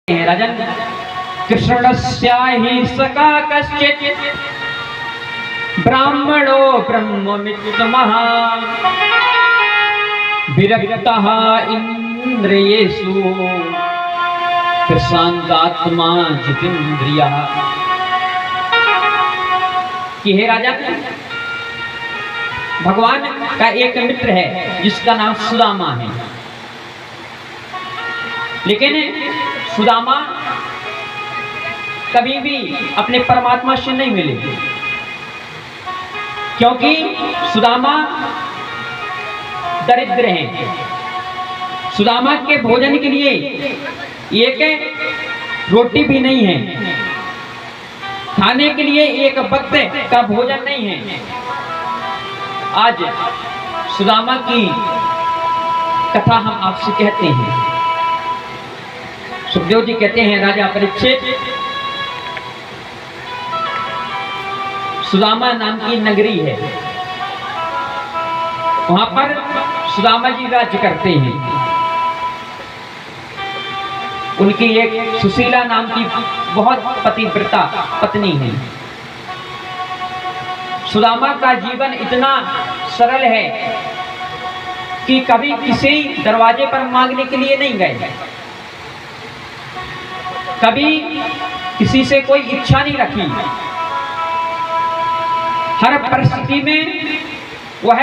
राजन कृष्णस्य हि सखा कश्चित् ब्राह्मणो ब्रह्ममित्तमः विरक्तः इंद्रियेषु प्रशांतात्मा जितेन्द्रियः। कि हे राजन, भगवान का एक मित्र है जिसका नाम सुदामा है, लेकिन सुदामा कभी भी अपने परमात्मा से नहीं मिले, क्योंकि सुदामा दरिद्र हैं। सुदामा के भोजन के लिए एक रोटी भी नहीं है, खाने के लिए एक वक्त का भोजन नहीं है। आज सुदामा की कथा हम आपसे कहते हैं। सुखदेव जी कहते हैं, राजा परीक्षित, सुदामा नाम की नगरी है, वहां पर सुदामा जी राज्य करते हैं। उनकी एक सुशीला नाम की बहुत पतिव्रता पत्नी है। सुदामा का जीवन इतना सरल है कि कभी किसी दरवाजे पर मांगने के लिए नहीं गए, कभी किसी से कोई इच्छा नहीं रखी। हर परिस्थिति में वह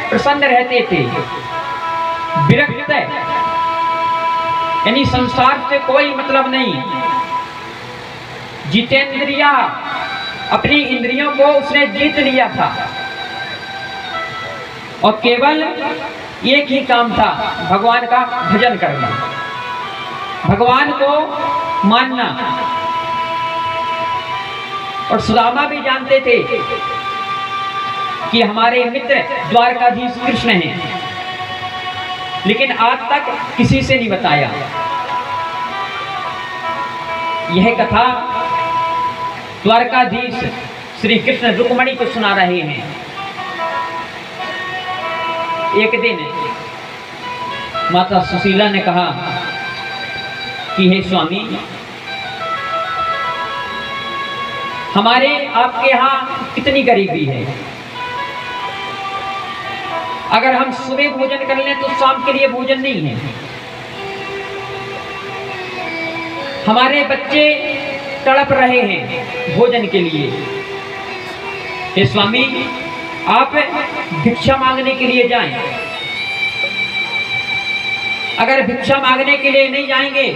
प्रसन्न रहते थे, विरक्त, यानी संसार से कोई मतलब नहीं। जितेंद्रिया, अपनी इंद्रियों को उसने जीत लिया था और केवल एक ही काम था, भगवान का भजन करना, भगवान को मानना। और सुदामा भी जानते थे कि हमारे मित्र द्वारकाधीश कृष्ण हैं, लेकिन आज तक किसी से नहीं बताया। यह कथा द्वारकाधीश श्री कृष्ण रुक्मणी को सुना रहे हैं। एक दिन माता सुशीला ने कहा कि हे स्वामी, हमारे आपके यहाँ कितनी गरीबी है। अगर हम सुबह भोजन कर लें तो शाम के लिए भोजन नहीं है। हमारे बच्चे तड़प रहे हैं भोजन के लिए। हे स्वामी, आप भिक्षा मांगने के लिए जाएं। अगर भिक्षा मांगने के लिए नहीं जाएंगे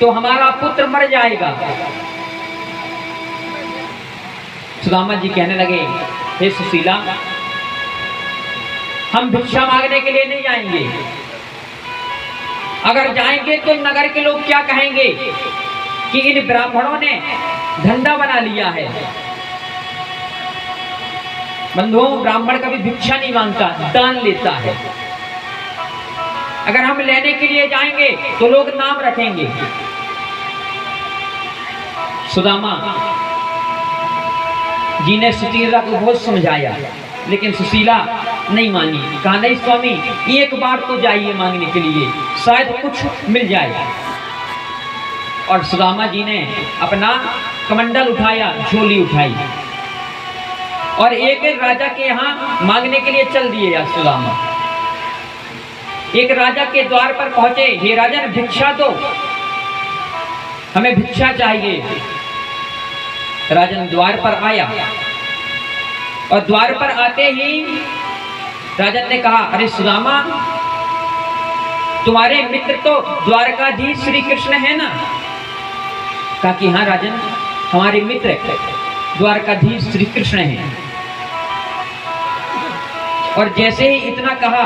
तो हमारा पुत्र मर जाएगा। सुदामा जी कहने लगे, हे सुशीला, हम भिक्षा मांगने के लिए नहीं जाएंगे। अगर जाएंगे तो नगर के लोग क्या कहेंगे कि इन ब्राह्मणों ने धंधा बना लिया है। बंधुओं, ब्राह्मण कभी भिक्षा नहीं मांगता, दान लेता है। अगर हम लेने के लिए जाएंगे तो लोग नाम रखेंगे। सुदामा जी ने सुशीला को बहुत समझाया, लेकिन सुशीला नहीं मानी। कहा, नहीं स्वामी, एक बार तो जाइए मांगने के लिए, शायद कुछ मिल जाए। और सुदामा जी ने अपना कमंडल उठाया, झोली उठाई और एक राजा के यहाँ मांगने के लिए चल दिए। या सुदामा एक राजा के द्वार पर पहुंचे, हे राजन, भिक्षा दो, हमें भिक्षा चाहिए। राजन द्वार पर आया और द्वार पर आते ही राजन ने कहा, अरे सुदामा, तुम्हारे मित्र तो द्वारकाधीश श्री कृष्ण है ना? कहा कि हाँ राजन, हमारे मित्र द्वारकाधीश श्री कृष्ण हैं। और जैसे ही इतना कहा,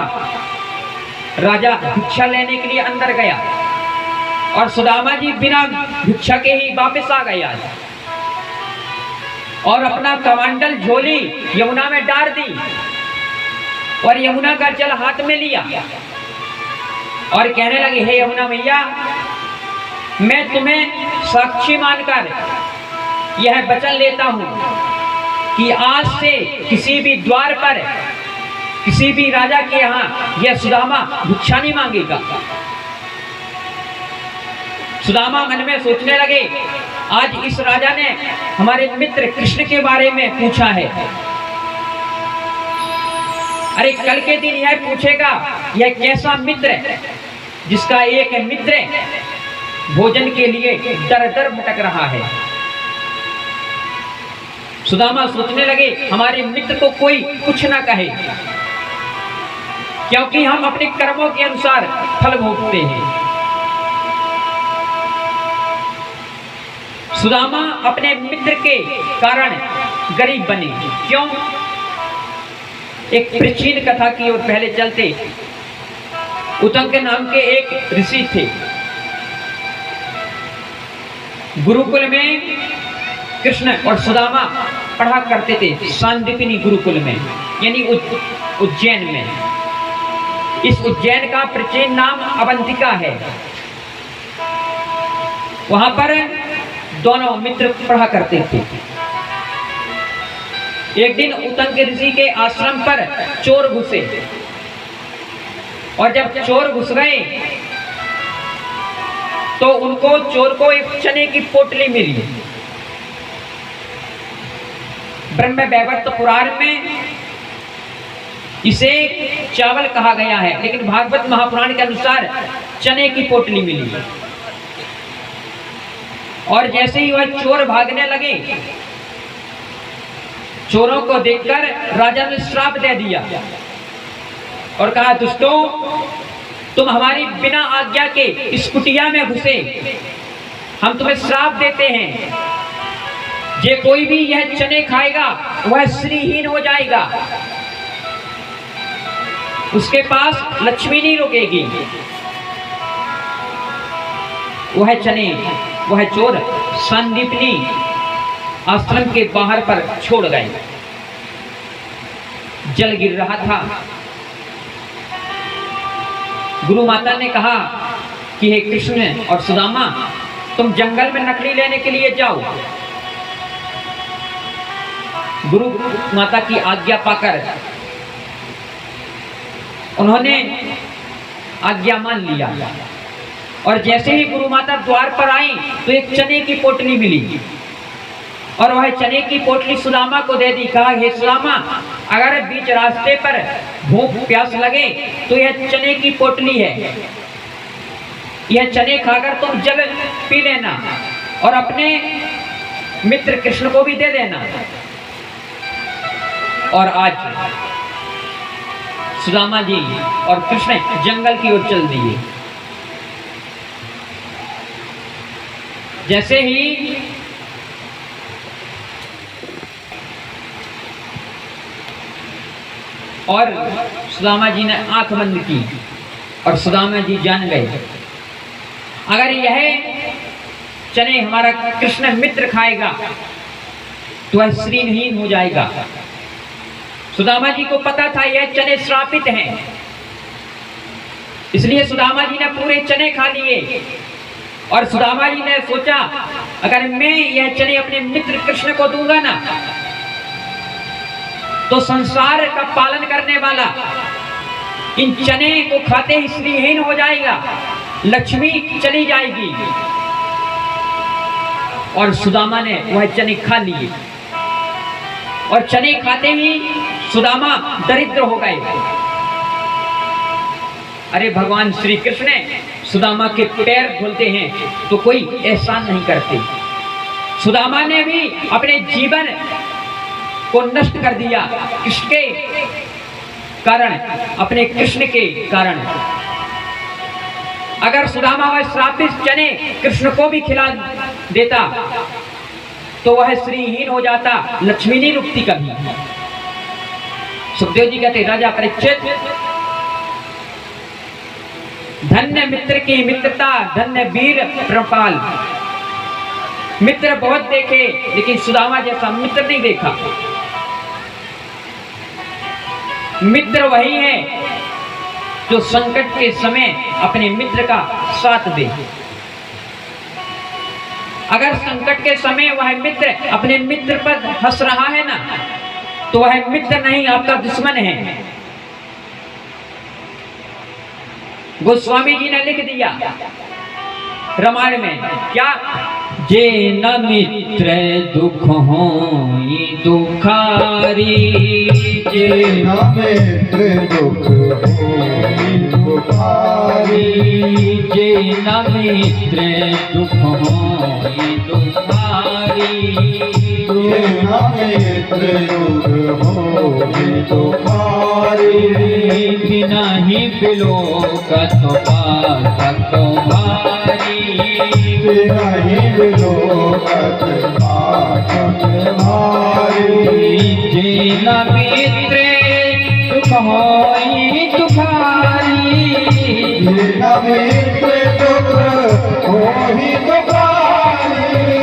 राजा भिक्षा लेने के लिए अंदर गया और सुदामा जी बिना भिक्षा के ही वापस आ गया और अपना कमंडल झोली यमुना में डाल दी और यमुना का जल हाथ में लिया और कहने लगे, हे यमुना मैया, मैं तुम्हें साक्षी मानकर यह वचन लेता हूं कि आज से किसी भी द्वार पर, किसी भी राजा के यहाँ यह सुदामा भिक्षा नहीं मांगेगा। सुदामा मन में सोचने लगे, आज इस राजा ने हमारे मित्र कृष्ण के बारे में पूछा है, अरे कल के दिन यह पूछेगा यह कैसा मित्र है जिसका एक मित्र भोजन के लिए दर दर भटक रहा है। सुदामा सोचने लगे, हमारे मित्र को कोई कुछ ना कहे, क्योंकि हम अपने कर्मों के अनुसार फल भोगते हैं। सुदामा अपने मित्र के कारण गरीब बने। क्यों? एक प्राचीन कथा की ओर पहले चलते। उतंग नाम के एक ऋषि थे। गुरुकुल में कृष्ण और सुदामा पढ़ा करते थे, सांदीपनी गुरुकुल में, यानी उज्जैन में। इस उज्जैन का प्राचीन नाम अवंतिका है। वहां पर दोनों मित्र पढ़ा करते थे। एक दिन उतंग ऋषि के आश्रम पर चोर घुसे, और जब चोर घुस गए तो उनको चोर को एक चने की पोटली मिली। ब्रह्म वैवर्त पुराण में इसे चावल कहा गया है, लेकिन भागवत महापुराण के अनुसार चने की पोटली मिली। और जैसे ही वह चोर भागने लगे, चोरों को देखकर राजा ने श्राप दे दिया और कहा, दुष्टों, तुम हमारी बिना आज्ञा के इस कुटिया में घुसे, हम तुम्हें श्राप देते हैं, जे कोई भी यह चने खाएगा वह श्रीहीन हो जाएगा, उसके पास लक्ष्मी नहीं रुकेगी। वह चने वह चोर सांदीपनी आश्रम के बाहर पर छोड़ गए। जल गिर रहा था। गुरु माता ने कहा कि हे कृष्ण और सुदामा, तुम जंगल में नकली लेने के लिए जाओ। गुरु माता की आज्ञा पाकर उन्होंने आज्ञा मान लिया, और जैसे ही गुरु माता द्वार पर आई तो एक चने की पोटली मिली, और वह चने की पोटली सुदामा को दे दी। कहा, हे सुदामा, अगर बीच रास्ते पर भूख प्यास लगे तो यह चने की पोटली है, यह चने खाकर तुम जल पी लेना और अपने मित्र कृष्ण को भी दे देना। और आज सुदामा जी और कृष्ण जंगल की ओर चल दिए। जैसे ही और सुदामा जी ने आंख बंद की और सुदामा जी जान गए, अगर यह चने हमारा कृष्ण मित्र खाएगा तो वह श्रीहीन हो जाएगा। सुदामा जी को पता था यह चने श्रापित हैं, इसलिए सुदामा जी ने पूरे चने खा लिए। और सुदामा जी ने सोचा, अगर मैं यह चने अपने मित्र कृष्ण को दूंगा ना, तो संसार का पालन करने वाला इन चने को खाते ही श्रीहीन हो जाएगा, लक्ष्मी चली जाएगी। और सुदामा ने वह चने खा लिए, और चने खाते ही सुदामा दरिद्र हो गए। अरे भगवान श्री कृष्ण सुदामा के पैर धुलते हैं तो कोई एहसान नहीं करते। सुदामा ने भी अपने जीवन को नष्ट कर दिया किसके कारण? अपने कृष्ण के कारण। अगर सुदामा वह श्रापित चने कृष्ण को भी खिला देता तो वह श्रीहीन हो जाता, लक्ष्मी नहीं रुकती कभी। सुखदेव जी कहते, राजा परीक्षित, धन्य मित्र की मित्रता, धन्य वीर प्रपाल। मित्र बहुत देखे लेकिन सुदामा जैसा मित्र नहीं देखा। मित्र वही है जो संकट के समय अपने मित्र का साथ दे। अगर संकट के समय वह मित्र अपने मित्र पर हंस रहा है ना, तो वह मित्र नहीं, आपका दुश्मन है। गोस्वामी जी ने लिख दिया, रामायण में क्या, जे न मित्र दुख होई दुखारी, जे न मित्र दुख होई दुखारी, जे न मित्र दुख होई दुखारी, जे न मित्र दुख होई दुखारी, बिना ही बिलोकत पातक भारी, बिना ही बिलोकत पातक भारी, जे न मित्र दुख होई दुखारी, जे न मित्र दुख होई दुखारी,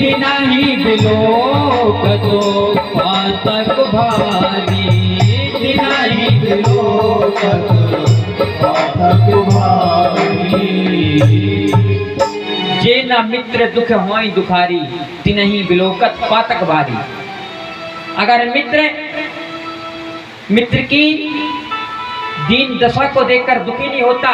बिना ही बिलोकत पातक भारी, बिना ही बिलोकत पातक भारी, जे न मित्र दुख होई दुखारी, तिनहि बिलोकत पातक भारी। अगर मित्र की दीन दशा को देखकर दुखी नहीं होता,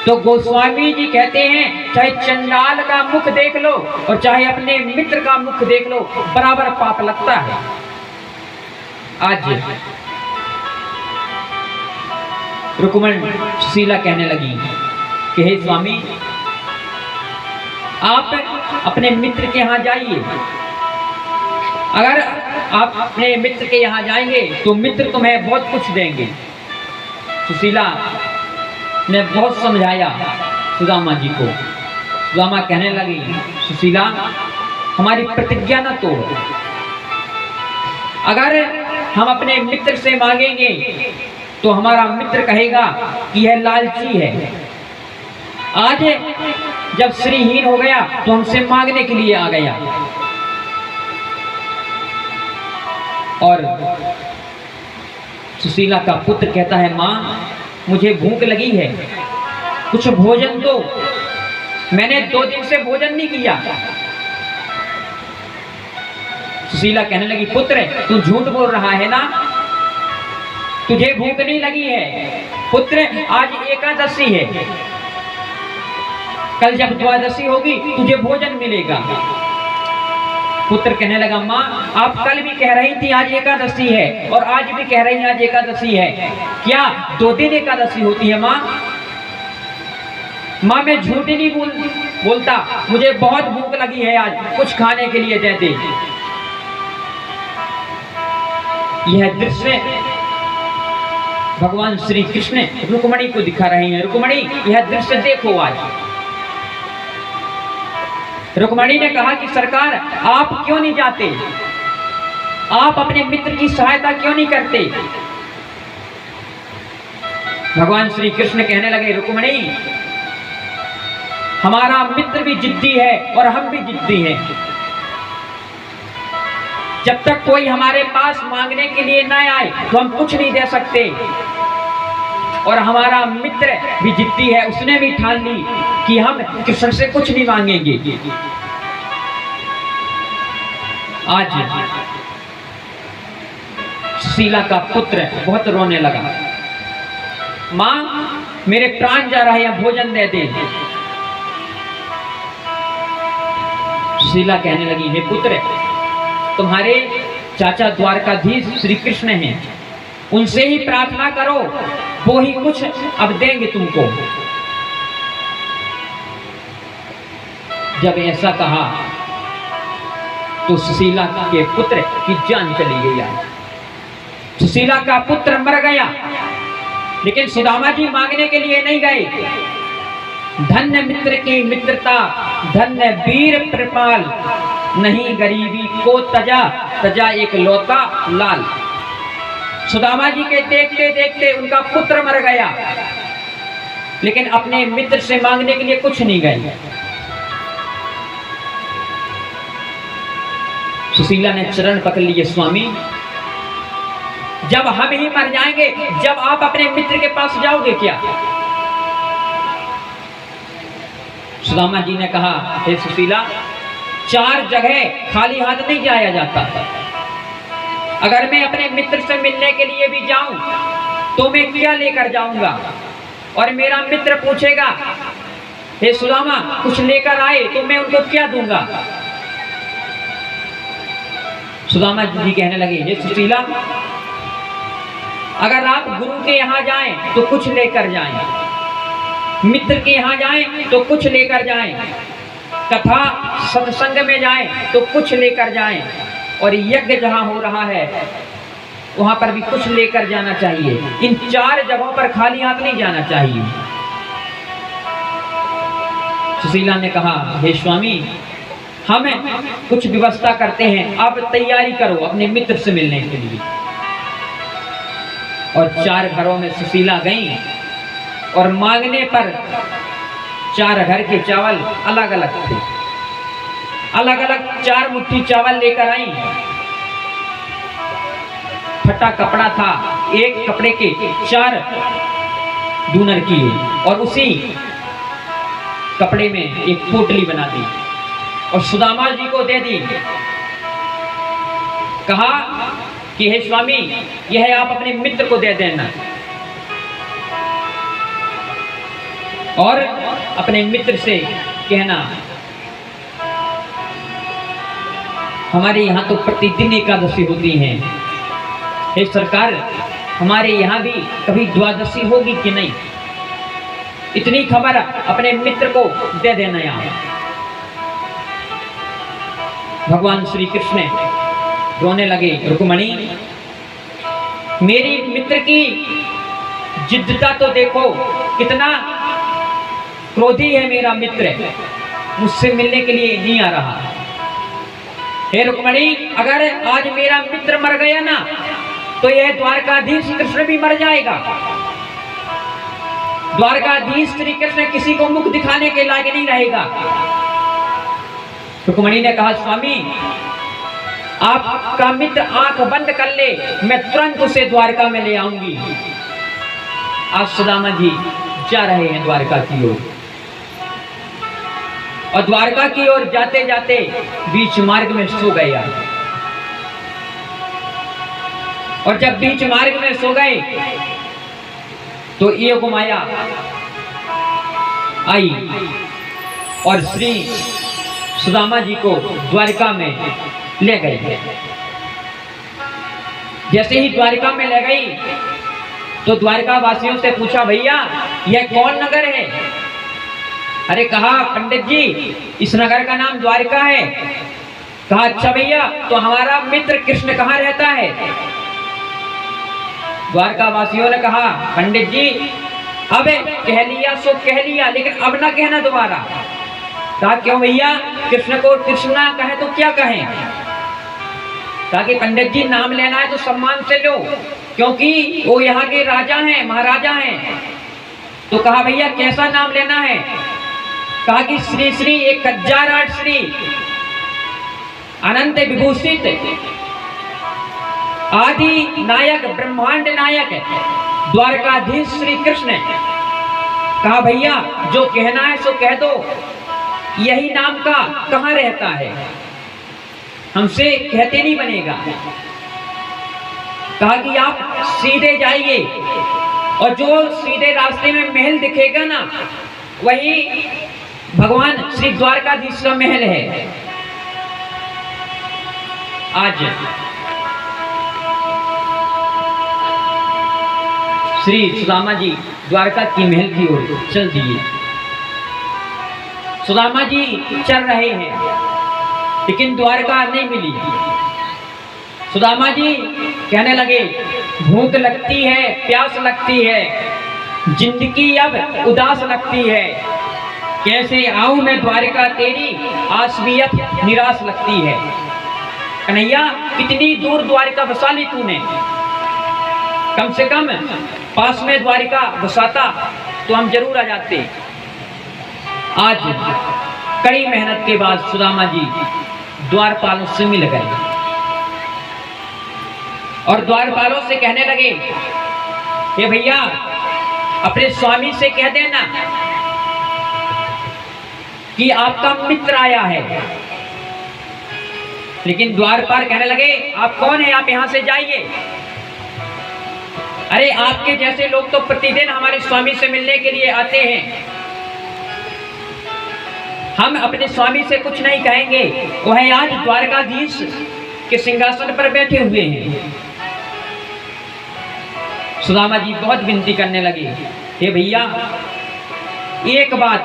तो गोस्वामी जी कहते हैं चाहे चंडाल का मुख देख लो और चाहे अपने मित्र का मुख देख लो, बराबर पाप लगता है। आज रुक्मण सुशीला कहने लगी कि हे स्वामी, आप अपने मित्र के यहाँ जाइए। अगर आप अपने मित्र के यहाँ जाएंगे तो मित्र तुम्हें बहुत कुछ देंगे। सुशीला ने बहुत समझाया सुदामा जी को। सुदामा कहने लगी, सुशीला हमारी प्रतिज्ञा न तोड़ो। अगर हम अपने मित्र से मांगेंगे तो हमारा मित्र कहेगा कि यह लालची है। आज जब श्रीहीन हो गया तो हमसे मांगने के लिए आ गया। और सुशीला का पुत्र कहता है, माँ मुझे भूख लगी है, कुछ भोजन दो, मैंने 2 दिन से भोजन नहीं किया। सुशीला कहने लगी, पुत्र तू झूठ बोल रहा है ना, तुझे भूख नहीं लगी है। पुत्र आज एकादशी है, कल जब द्वादशी होगी तुझे भोजन मिलेगा। पुत्र कहने लगा, माँ आप कल भी कह रही थी आज एकादशी है और आज भी कह रही हैं आज एकादशी है, क्या 2 दिन एकादशी होती है? माँ मैं झूठ ही नहीं बोलता, मुझे बहुत भूख लगी है, आज कुछ खाने के लिए दे दे। यह दृश्य भगवान श्री कृष्ण रुक्मणी को दिखा रहे हैं। रुक्मणी यह दृश्य देखो। आज रुक्मणी ने कहा कि सरकार आप क्यों नहीं जाते, आप अपने मित्र की सहायता क्यों नहीं करते? भगवान श्री कृष्ण कहने लगे, रुक्मणी हमारा मित्र भी जिद्दी है और हम भी जिद्दी हैं। जब तक कोई हमारे पास मांगने के लिए न आए तो हम कुछ नहीं दे सकते। और हमारा मित्र भी जिद्दी है, उसने भी ठान ली कि हम कृष्ण से कुछ नहीं मांगेंगे। आज सुशीला का पुत्र बहुत रोने लगा, माँ मेरे प्राण जा रहे हैं, भोजन दे दे। सुशीला कहने लगी, हे पुत्र तुम्हारे चाचा द्वारकाधीश श्री कृष्ण हैं, उनसे ही प्रार्थना करो, वो ही कुछ अब देंगे तुमको। जब ऐसा कहा तो सुशीला के पुत्र की जान चली गई। सुशीला का पुत्र मर गया, लेकिन सुदामा जी मांगने के लिए नहीं गए। धन्य मित्र की मित्रता, धन्य वीर कृपाल, नहीं गरीबी को तजा, तजा एक लौता लाल। सुदामा जी के देखते देखते उनका पुत्र मर गया, लेकिन अपने मित्र से मांगने के लिए कुछ नहीं गए। सुशीला ने चरण पकड़ लिए, स्वामी जब हम ही मर जाएंगे, जब आप अपने मित्र के पास जाओगे क्या? सुदामा जी ने कहा, हे सुशीला 4 जगह खाली हाथ नहीं जाया जाता। अगर मैं अपने मित्र से मिलने के लिए भी जाऊं तो मैं क्या लेकर जाऊंगा? और मेरा मित्र पूछेगा हे सुदामा कुछ लेकर आए तो मैं उनको क्या दूंगा। सुदामा जी कहने लगे, हे सुशीला, अगर आप गुरु के यहाँ जाएं तो कुछ लेकर जाएं, मित्र के यहाँ जाएं तो कुछ लेकर जाएं, कथा सत्संग में जाएं तो कुछ लेकर जाएं, और यज्ञ जहाँ हो रहा है वहां पर भी कुछ लेकर जाना चाहिए। इन 4 जगहों पर खाली हाथ नहीं जाना चाहिए। सुशीला ने कहा, हे स्वामी, हम कुछ व्यवस्था करते हैं, आप तैयारी करो अपने मित्र से मिलने के लिए। और 4 घरों में सुशीला गई और मांगने पर 4 घर के चावल अलग अलग थे, अलग अलग 4 मुट्ठी चावल लेकर आई। फटा कपड़ा था, एक कपड़े के 4 डूनर किए और उसी कपड़े में एक पोटली बना दी और सुदामा जी को दे दी। कहा कि हे स्वामी, यह आप अपने मित्र को दे देना और अपने मित्र से कहना, हमारे यहाँ तो प्रतिदिन एकादशी होती है, हे सरकार हमारे यहाँ भी कभी द्वादशी होगी कि नहीं, इतनी खबर अपने मित्र को दे देना। यहाँ भगवान श्री कृष्ण रोने लगे, रुक्मणी मेरी मित्र की जिद्दता तो देखो, कितना क्रोधी है मेरा मित्र, मुझसे मिलने के लिए नहीं आ रहा। हे रुक्मणी, अगर आज मेरा मित्र मर गया ना तो यह द्वारकाधीश कृष्ण भी मर जाएगा। द्वारकाधीश श्री कृष्ण किसी को मुख दिखाने के लायक नहीं रहेगा। रुक्मणी ने कहा, स्वामी आपका मित्र आंख बंद कर ले, मैं तुरंत उसे द्वारका में ले आऊंगी। आज सुदामा जी जा रहे हैं द्वारका की ओर, और द्वारका की ओर जाते जाते बीच मार्ग में सो गया। और जब बीच मार्ग में सो गए तो योग माया आई और श्री सुदामा जी को द्वारका में ले गई। जैसे ही द्वारका में ले गई तो द्वारका वासियों से पूछा, भैया यह कौन नगर है? अरे कहा, पंडित जी इस नगर का नाम द्वारका है। कहा, अच्छा भैया, तो हमारा मित्र कृष्ण कहाँ रहता है? द्वारका वासियों ने कहा, पंडित जी अब कह लिया सो कह लिया, लेकिन अब ना कहना दोबारा। कहा, क्यों भैया, कृष्ण को कृष्णा कहे तो क्या कहें? कहा कि पंडित जी नाम लेना है तो सम्मान से लो, क्योंकि वो यहाँ के राजा हैं, महाराजा हैं। तो कहा, भैया कैसा नाम लेना है? कहा कि श्री श्री 1008 श्री अनंत विभूषित आदि नायक ब्रह्मांड नायक द्वारकाधीश श्री कृष्ण। कहा, भैया जो कहना है सो कह दो, यही नाम का कहाँ रहता है, हमसे कहते नहीं बनेगा। कहा कि आप सीधे जाइए और जो सीधे रास्ते में महल दिखेगा ना, वही भगवान श्री द्वारकाधीश का महल है। आज श्री सुदामा जी द्वारका की महल की ओर चल दिए। सुदामा जी चल रहे हैं लेकिन द्वारका नहीं मिली। सुदामा जी कहने लगे, भूख लगती है, प्यास लगती है, जिंदगी अब उदास लगती है, कैसे आऊं मैं द्वारका तेरी आसवियत निराश लगती है। कन्हैया कितनी दूर द्वारका बसा ली तूने, कम से कम पास में द्वारिका बसाता तो हम जरूर आ जाते। आज कड़ी मेहनत के बाद सुदामा जी द्वारपालों से मिल गए और द्वारपालों से कहने लगे, हे भैया अपने स्वामी से कह देना कि आपका मित्र आया है। लेकिन द्वारपाल कहने लगे, आप कौन है, आप यहां से जाइए। अरे आपके जैसे लोग तो प्रतिदिन हमारे स्वामी से मिलने के लिए आते हैं। हम अपने स्वामी से कुछ नहीं कहेंगे, वह आज द्वारकाधीश के सिंहासन पर बैठे हुए हैं। सुदामा जी बहुत विनती करने लगे, हे भैया एक बात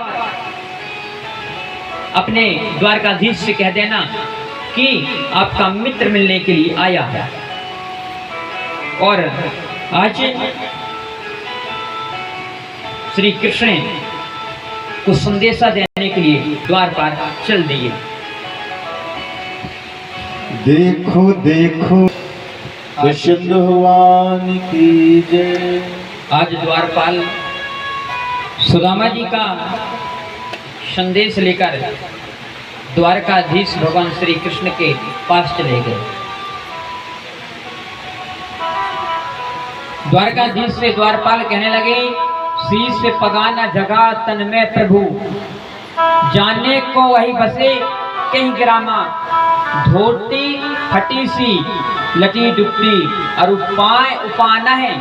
अपने द्वारकाधीश से कह देना कि आपका मित्र मिलने के लिए आया है। और आज श्री कृष्ण को संदेशा देने के लिए द्वार पर चल दिए। देखो देखो कृष्ण भगवान की जय। आज द्वारपाल सुदामा जी का संदेश लेकर द्वारकाधीश भगवान श्री कृष्ण के पास चले गए। द्वारकाधीश से द्वारपाल कहने लगे, शीश से पगाना जगा तन में प्रभु, जाने को वही बसे कहीं ग्रामा, धोती फटी सी लटी डुबती और उपाय उपाना है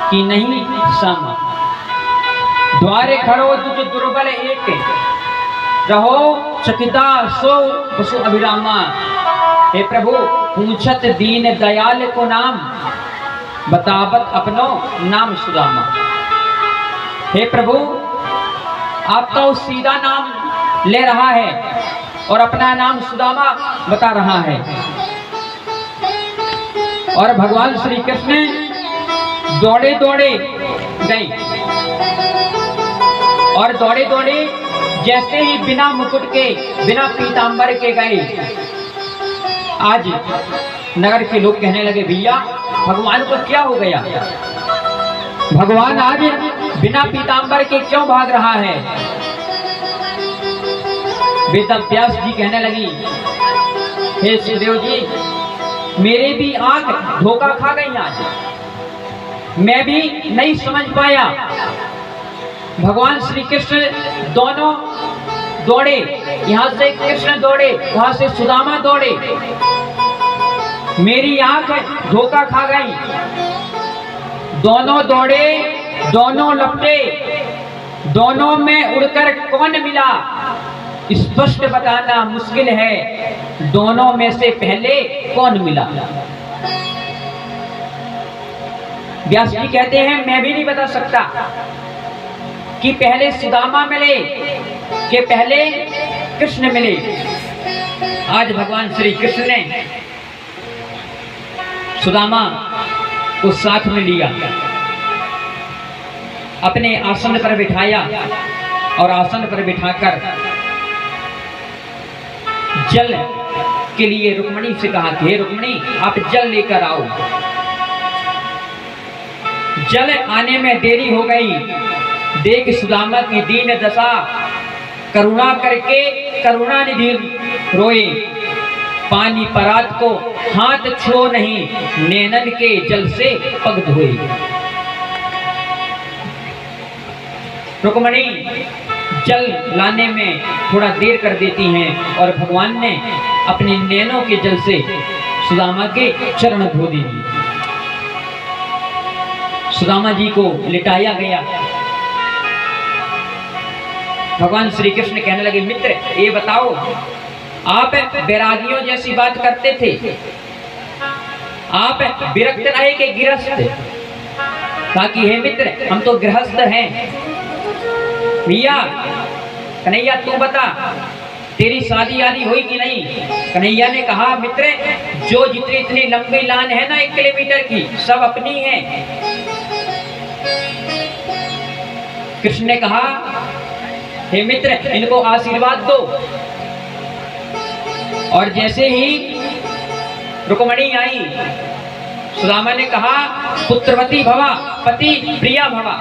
कि नहीं सम, द्वारे खड़ो तुझ दुर्बल एक, रहो चकिता सो बसु अभिरामा। हे प्रभु पूछत दीन दयाल को नाम, बतावत अपनो नाम सुदामा। हे प्रभु आप तो सीधा नाम ले रहा है और अपना नाम सुदामा बता रहा है। और भगवान श्री कृष्ण दौड़े दौड़े गए और दौड़े दौड़े जैसे ही बिना मुकुट के बिना पीतांबर के गए, आज नगर के लोग कहने लगे, भैया भगवान को क्या हो गया, भगवान आज बिना पीतांबर के क्यों भाग रहा है। वेदव्यास जी कहने लगी, हे सुदेव जी मेरे भी आंख धोखा खा गई, आज मैं भी नहीं समझ पाया। भगवान श्री कृष्ण दोनों दौड़े, यहाँ से कृष्ण दौड़े वहां से सुदामा दौड़े, मेरी आंख धोखा खा गई। दोनों दौड़े दोनों लपटे, दोनों में उड़कर कौन मिला स्पष्ट बताना मुश्किल है, दोनों में से पहले कौन मिला। व्यास जी कहते हैं मैं भी नहीं बता सकता कि पहले सुदामा मिले कि पहले कृष्ण मिले। आज भगवान श्री कृष्ण ने सुदामा को साथ में लिया, अपने आसन पर बिठाया और आसन पर बिठाकर जल के लिए रुक्मिणी से कहा कि हे रुक्मिणी आप जल लेकर आओ। जल आने में देरी हो गई, देख सुदामा की दीन दशा, करुणा करके करुणा निधि रोए, पानी परात को हाथ छो नहीं, नैनन के जल से पग धोए। रुक्मिणी जल लाने में थोड़ा देर कर देती हैं और भगवान ने अपने नैनों के जल से सुदामा के चरण धो दिए। सुदामा जी को लिटाया गया। भगवान श्री कृष्ण कहने लगे, मित्र ये बताओ आप बैरागियों जैसी बात करते थे, आप विरक्त रहे के गृहस्थ? ताकि हे मित्र हम तो गृहस्थ हैं। भैया कन्हैया तू बता तेरी शादी आदि हुई कि नहीं? कन्हैया ने कहा, मित्र जो जितनी इतनी लंबी लान है ना 1 किलोमीटर की, सब अपनी है। कृष्ण ने कहा, हे मित्र इनको आशीर्वाद दो। और जैसे ही रुक्मिणी आई, सुदामा ने कहा, पुत्रवती भवा पति प्रिया भवा।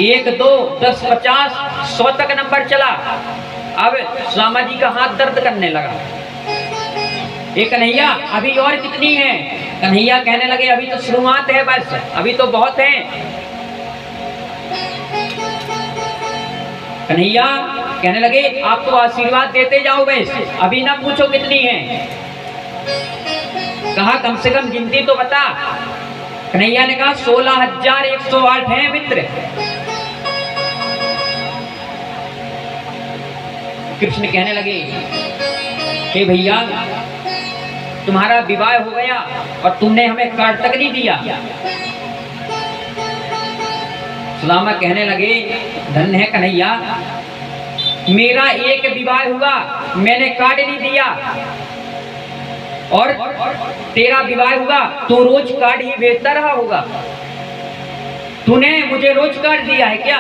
1 2 10 50 100 तक नंबर चला। अब सुदामा जी का हाथ दर्द करने लगा। ये कन्हैया अभी और कितनी है? कन्हैया कहने लगे, अभी तो शुरुआत है, बस अभी तो बहुत है। कन्हैया कहने लगे, आप तो आशीर्वाद देते जाओ, बस अभी ना पूछो कितनी है। कहा कम से कम गिनती तो बता। कन्हैया ने कहा 16,108 है मित्र। कृष्ण कहने लगे कि भैया तुम्हारा विवाह हो गया और तुमने हमें कार्ड तक नहीं दिया। सुदामा कहने लगे धन्य है कन्हैया, मेरा एक विवाह हुआ मैंने कार्ड नहीं दिया, और तेरा विवाह हुआ तो रोज कार्ड ही भेजता रहा होगा। तूने मुझे रोज कार्ड दिया है क्या?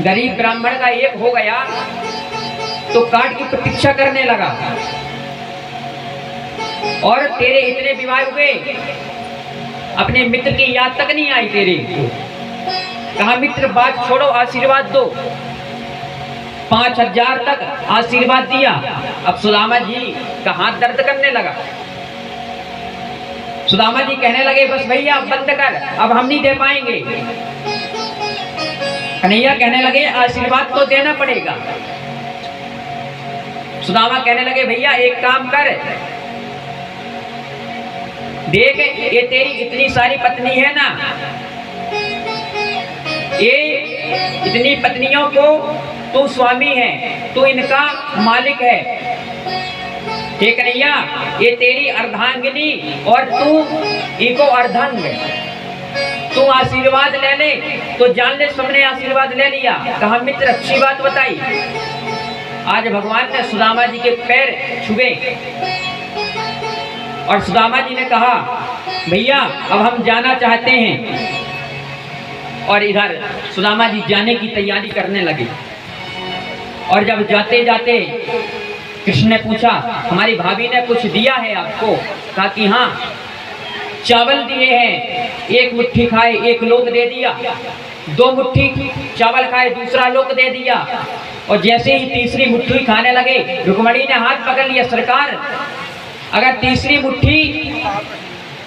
गरीब ब्राह्मण का एक हो गया तो कार्ड की प्रतीक्षा करने लगा, और तेरे इतने विवाह हुए अपने मित्र की याद तक नहीं आई तेरे। कहा मित्र बात छोड़ो, आशीर्वाद दो। 5000 तक आशीर्वाद दिया। अब सुदामा जी का हाथ दर्द करने लगा। सुदामा जी कहने लगे बस भैया बंद कर, अब हम नहीं दे पाएंगे। कन्हैया कहने लगे आशीर्वाद तो देना पड़ेगा। सुदामा कहने लगे भैया एक काम कर, देख ये तेरी इतनी सारी पत्नी है ना, ये इतनी पत्नियों को तू स्वामी है, तू इनका मालिक है। हे कन्हैया ये तेरी अर्धांगिनी और तू इको अर्धांग, तू आशीर्वाद ले ले। तो जान ले सबने आशीर्वाद ले लिया। कहा मित्र अच्छी बात बताई। आज भगवान ने सुदामा जी के पैर छुए और सुदामा जी ने कहा भैया अब हम जाना चाहते हैं। और इधर सुदामा जी जाने की तैयारी करने लगे। और जब जाते जाते कृष्ण ने पूछा हमारी भाभी ने कुछ दिया है आपको? कहा कि हाँ चावल दिए हैं, एक मुट्ठी खाए एक लोक दे दिया, 2 मुट्ठी चावल खाए दूसरा लोक दे दिया। और जैसे ही तीसरी मुट्ठी खाने लगे रुक्मणी ने हाथ पकड़ लिया, सरकार अगर तीसरी मुट्ठी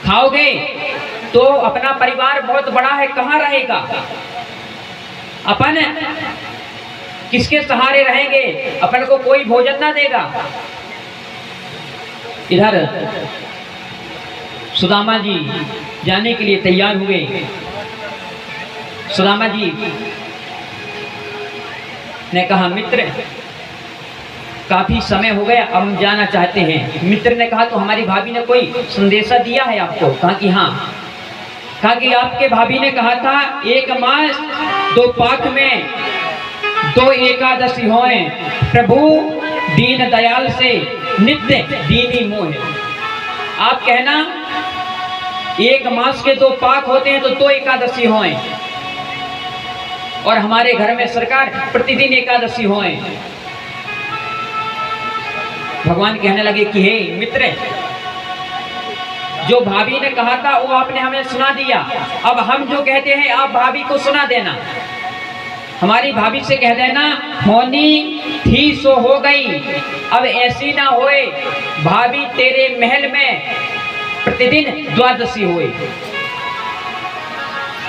खाओगे तो अपना परिवार बहुत बड़ा है, कहाँ रहेगा? अपन किसके सहारे रहेंगे? अपन को कोई भोजन ना देगा। इधर सुदामा जी जाने के लिए तैयार हुए। सुदामा जी ने कहा मित्र काफी समय हो गया, अब हम जाना चाहते हैं। मित्र ने कहा तो हमारी भाभी ने कोई संदेशा दिया है आपको? कहा कि हाँ। कहा कि आपके भाभी ने कहा था 1 मास 2 पाक में 2 एकादशी होए, प्रभु दीन दयाल से नित्य दीनी मोह। आप कहना 1 मास के 2 पाक होते हैं तो 2 एकादशी होए, और हमारे घर में सरकार प्रतिदिन एकादशी होए। भगवान कहने लगे कि हे मित्र जो भाभी ने कहा था वो आपने हमें सुना दिया, अब हम जो कहते हैं आप भाभी को सुना देना। हमारी भाभी से कह देना होनी थी सो हो गई, अब ऐसी ना होए भाभी तेरे महल में प्रतिदिन द्वादशी होए।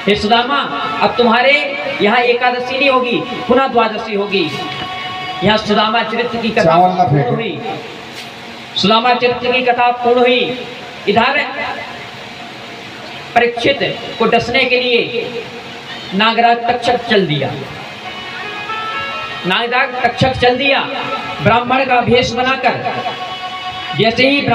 हे सुदामा अब तुम्हारे यहाँ एकादशी नहीं होगी, पुनः द्वादशी होगी। यहाँ सुदामा चरित्र की कथा पूर्ण हुई। सुदामा चरित्र की कथा पूर्ण हुई। इधर परीक्षित को डसने के लिए नागराज तक्षक चल दिया। नागराज तक्षक चल दिया ब्राह्मण का भेष बनाकर। जैसे ही